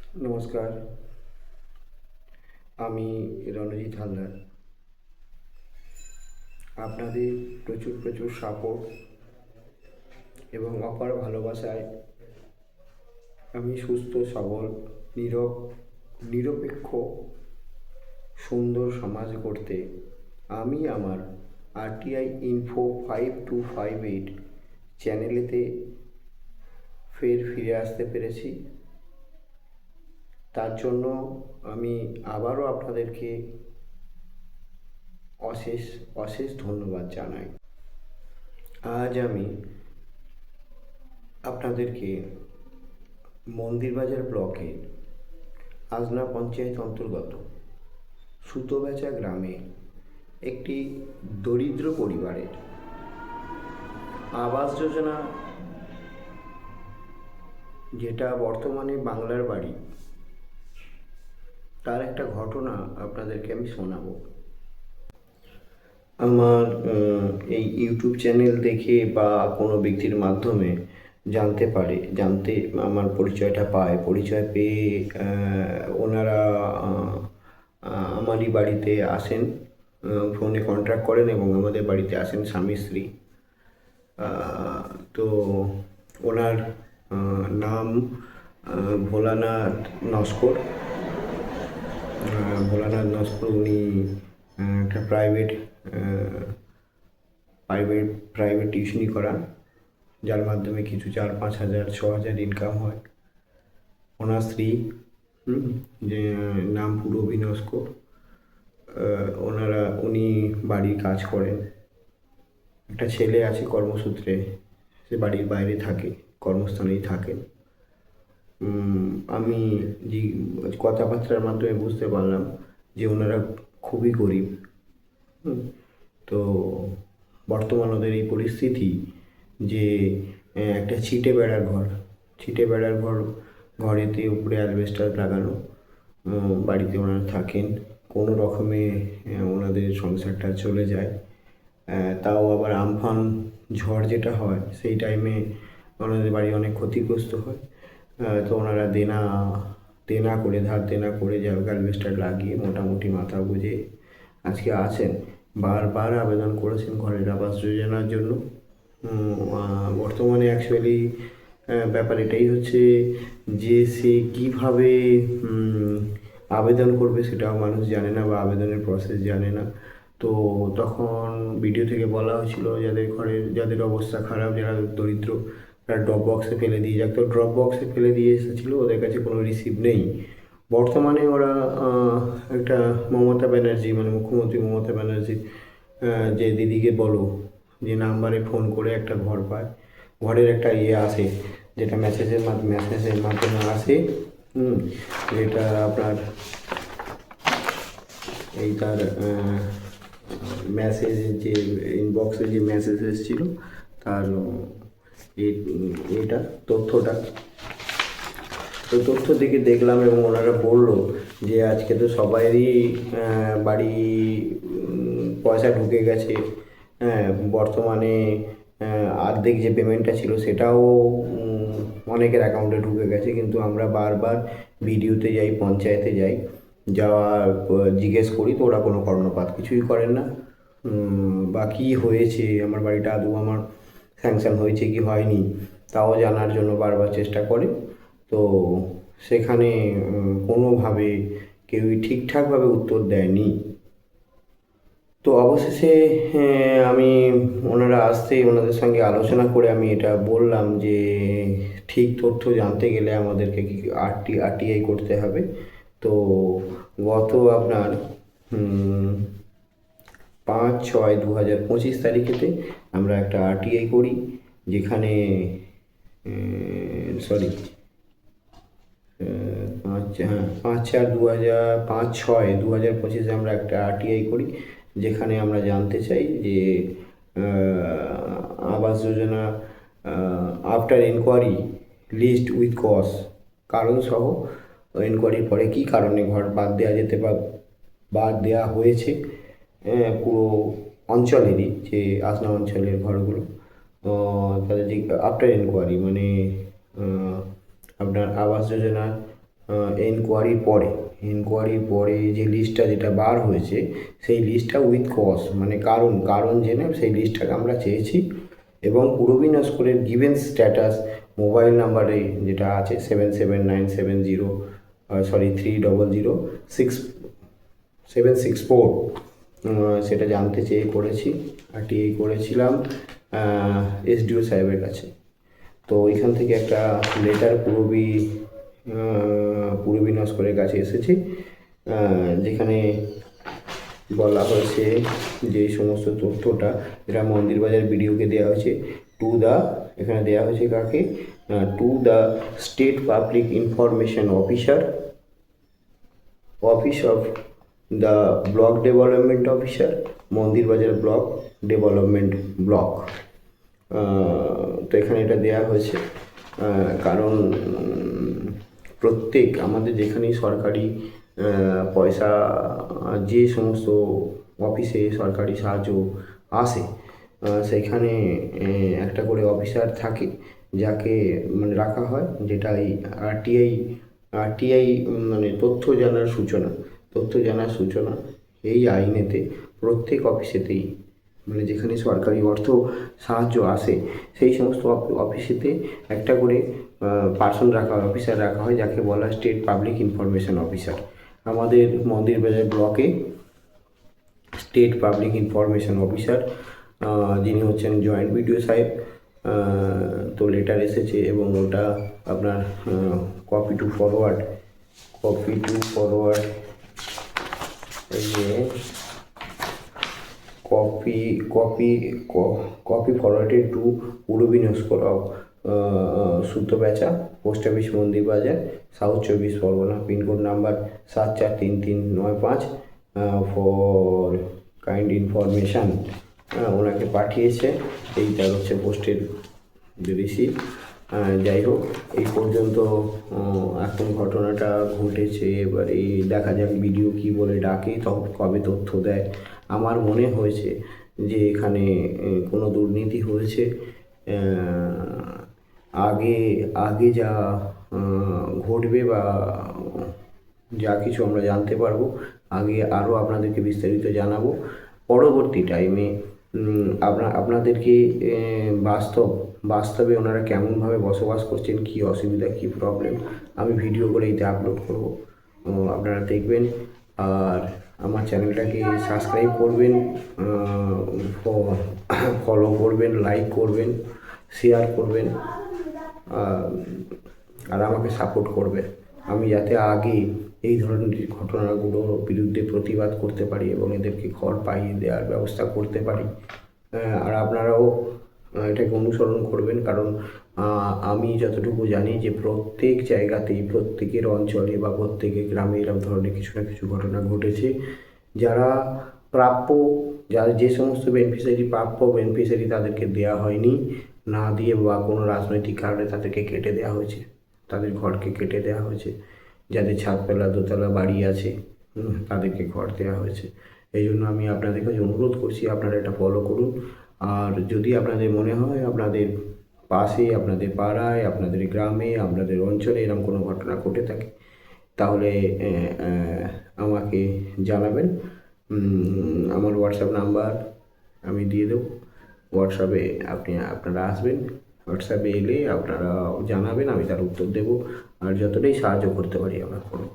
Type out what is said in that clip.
নমস্কার, আমি রণজিৎ হালদার। আপনাদের প্রচুর প্রচুর সাপোর্ট এবং অপার ভালোবাসায় আমি সুস্থ সবল নিরপেক্ষ সুন্দর সমাজ গড়তে আমি আমার আরটিআই ইনফো 5258 চ্যানেলেতে ফিরে আসতে পেরেছি। তার জন্য আমি আবারও আপনাদেরকে অশেষ অশেষ ধন্যবাদ জানাই। আজ আমি আপনাদেরকে মন্দিরবাজার ব্লকের আজনা পঞ্চায়েত অন্তর্গত সুতোবেচা গ্রামে একটি দরিদ্র পরিবারের আবাস যোজনা, যেটা বর্তমানে বাংলার বাড়ি, তার একটা ঘটনা আপনাদেরকে আমি শোনাবো। আমার এই ইউটিউব চ্যানেল দেখে বা কোনো ব্যক্তির মাধ্যমে জানতে আমার পরিচয়টা পায়। পরিচয় পেয়ে ওনারা আমারই বাড়িতে আসেন, ফোনে কন্ট্যাক্ট করেন এবং আমাদের বাড়িতে আসেন স্বামী স্ত্রী। তো ওনার নাম ভোলানাথ নস্কর। উনি একটা প্রাইভেট টিউশনি করান, যার মাধ্যমে কিছু 4-5 হাজার 6 হাজার ইনকাম হয়। ওনার স্ত্রী যে নাম পুরবী নস্কর, উনি বাড়ির কাজ করেন। একটা ছেলে আছে কর্মসূত্রে, সে বাড়ির বাইরে থাকে, কর্মস্থানেই থাকেন। আমি যে কথাবার্তার মাধ্যমে বুঝতে পারলাম যে ওনারা খুবই গরিব। তো বর্তমান ওদের এই পরিস্থিতি যে একটা ছিটে বেড়ার ঘরেতে উপরে অ্যাসবেস্টস লাগানো, বাড়িতে ওনারা থাকেন। কোনো রকমে ওনাদের সংসারটা চলে যায়। তাও আবার আমফান ঝড় যেটা হয় সেই টাইমে ওনাদের বাড়ি অনেক ক্ষতিগ্রস্ত হয়। তো ওনারা ধার দেনা করে অ্যাসবেস্টস লাগিয়ে মোটামুটি মাথা বুঝে আজকে আছেন। বারবার আবেদন করেছেন ঘরের আবাস যোজনার জন্য। বর্তমানে অ্যাকচুয়ালি ব্যাপার এটাই হচ্ছে যে সে কীভাবে আবেদন করবে সেটাও মানুষ জানে না, বা আবেদনের প্রসেস জানে না। তো তখন ভিডিও থেকে বলা হয়েছিল যাদের অবস্থা খারাপ, যারা দরিদ্র, তারা ড্রপ বক্সে ফেলে দিয়ে যাক। তো ড্রপ বক্সে ফেলে দিয়ে এসেছিলো, ওদের কাছে কোনো রিসিভ নেই। বর্তমানে ওরা একটা মুখ্যমন্ত্রী মমতা ব্যানার্জি যে দিদিকে বলো যে নাম্বারে ফোন করে একটা ঘর পায়, ঘরের একটা আসে, যেটা মেসেজের মাধ্যমে আসে। যেটা আপনার এই তার মেসেজের যে ইনবক্সে যে মেসেজ এসেছিলো তার এটা তথ্যটা, তো তথ্য দিকে দেখলাম এবং ওনারা বললো যে আজকে তো সবারই বাড়ি পয়সা ঢুকে গেছে। বর্তমানে অর্ধেক যে পেমেন্টটা ছিল সেটাও অনেকের অ্যাকাউন্টে ঢুকে গেছে, কিন্তু আমরা বারবার ভিডিওতে যাই, পঞ্চায়েতে যাই, জিজ্ঞেস করি, তো ওরা কোনো কর্ণপাত কিছুই করেন না। বা কী হয়েছে, আমার বাড়িটা আদৌ আমার স্যাংশন হয়েছে কি হয়নি তাও জানার জন্য বারবার চেষ্টা করে। তো সেখানে কোনোভাবে কেউই ঠিকঠাকভাবে উত্তর দেয়নি। তো অবশেষে আমি ওনারা আসতেই ওনাদের সঙ্গে আলোচনা করে আমি এটা বললাম যে ঠিক তথ্য জানতে গেলে আমাদেরকে আরটিআই করতে হবে। তো গত আপনার 5/6/2025 তারিখেতে আমরা একটা আরটিআই করি, যেখানে 5/4/2025 আমরা একটা আরটিআই করি, যেখানে আমরা জানতে চাই যে Awas Yojana after enquiry list with cause, কারণ সহ এনকোয়ারির পরে কী কারণে ঘর বাদ দেওয়া হয়েছে পুরো অঞ্চলেরই, যে আসনা অঞ্চলের ঘরগুলো, তাদের যে আফটার এনকোয়ারি, মানে আপনার আবাস যোজনার এনকোয়ারির পরে যে লিস্টটা যেটা বার হয়েছে সেই লিস্টটা উইথ কজ, মানে কারণ জেনে সেই লিস্টটাকে আমরা চেয়েছি। এবং পূরবী নস্করের গিভেন স্ট্যাটাস মোবাইল নাম্বারে যেটা আছে 3006764 সেটা জানতে চেয়ে করেছি, আরটিআই করেছিলাম এসডিও সাহেবের কাছে। তো ওইখান থেকে একটা লেটার পূরবী নস্করের কাছে এসেছে, যেখানে বলা হয়েছে যে এই সমস্ত তথ্যটা এটা মন্দিরবাজার বিডিওকে দেওয়া হয়েছে এখানে দেওয়া হয়েছে কাকে, to the state public information office of the block development officer, Mandirbazar block development block. তো এখানে এটা দেওয়া হয়েছে কারণ প্রত্যেক আমাদের যেখানেই সরকারি পয়সা, যে সমস্ত অফিসে সরকারি সাহায্য আসে সেখানে একটা করে অফিসার থাকে যাকে মানে রাখা হয়, যেটা এই আরটিআই মানে তথ্য জানার সূচনা এই আইনেতে প্রত্যেক অফিসেতেই, মানে যেখানে সরকারি অর্থ সাহায্য আসে সেই সমস্ত অফিসেতে একটা করে অফিসার রাখা হয় যাকে বলা হয় স্টেট পাবলিক ইনফরমেশন অফিসার। আমাদের মন্দিরবাজার ব্লকে স্টেট পাবলিক ইনফরমেশন অফিসার যিনি হচ্ছেন জয়েন্ট বিডিও সাহেব। তো লেটার এসেছে এবং ওটা আপনার copy to forward copy forwarded to Purabi Naskar of Sutobecha, post office Mandirbazar, south 24 Pargana, pincode number 743395 for kind information. ওনাকে পাঠিয়েছে, এইটা হচ্ছে পোস্টের রিসিভ। যাই হোক, এই পর্যন্ত এখন ঘটনাটা ঘটেছে। এবার এই দেখা যাক বিডিও কী বলে ডাকে, তখন কবে তথ্য দেয়। আমার মনে হয়েছে যে এখানে কোনো দুর্নীতি হয়েছে। আগে যা ঘটবে বা যা কিছু আমরা জানতে পারবো, আগে আরও আপনাদেরকে বিস্তারিত জানাবো। পরবর্তী টাইমে আপনাদেরকে বাস্তবে ওনারা কেমনভাবে বসবাস করছেন, কী অসুবিধা, কী প্রবলেম, আমি ভিডিও করে এতে আপলোড করব, আপনারা দেখবেন। আর আমার চ্যানেলটাকে সাবস্ক্রাইব করবেন, ফলো করবেন, লাইক করবেন, শেয়ার করবেন, আর আমাকে সাপোর্ট করবেন, আমি যাতে আগে এই ধরনের ঘটনাগুলোর বিরুদ্ধে প্রতিবাদ করতে পারি এবং এদেরকে ঘর পাইয়ে দেওয়ার ব্যবস্থা করতে পারি। আর আপনারাও এটাকে অনুসরণ করবেন, কারণ আমি যতটুকু জানি যে প্রত্যেক জায়গাতেই, প্রত্যেকের অঞ্চলে বা প্রত্যেকের গ্রামে এরকম ধরনের কিছু না কিছু ঘটনা ঘটেছে। যারা প্রাপ্য, যে সমস্ত বেনিফিশিয়ারি তাদেরকে দেওয়া হয়নি, না দিয়ে বা কোনো রাজনৈতিক কারণে তাদেরকে কেটে দেওয়া হয়েছে, তাদের ঘরকে কেটে দেওয়া হয়েছে। যাদের ছাদতলা দোতলা বাড়ি আছে তাদেরকে ঘর দেওয়া হয়েছে। এই জন্য আমি আপনাদের কাছে অনুরোধ করছি, আপনারা এটা ফলো করুন। আর যদি আপনাদের মনে হয় আপনাদের পাশে, আপনাদের পাড়ায়, আপনাদের গ্রামে, আপনাদের অঞ্চলে এরকম কোনো ঘটনা ঘটে থাকে, তাহলে আমাকে জানাবেন। আমার হোয়াটসঅ্যাপ নাম্বার আমি দিয়ে দেবো। হোয়াটসঅ্যাপে আপনারা আসবেন, হোয়াটসঅ্যাপে এলে আপনারা জানাবেন, আমি তার উত্তর দেবো। আর যতটাই সাহায্য করতে পারি আমরা করব।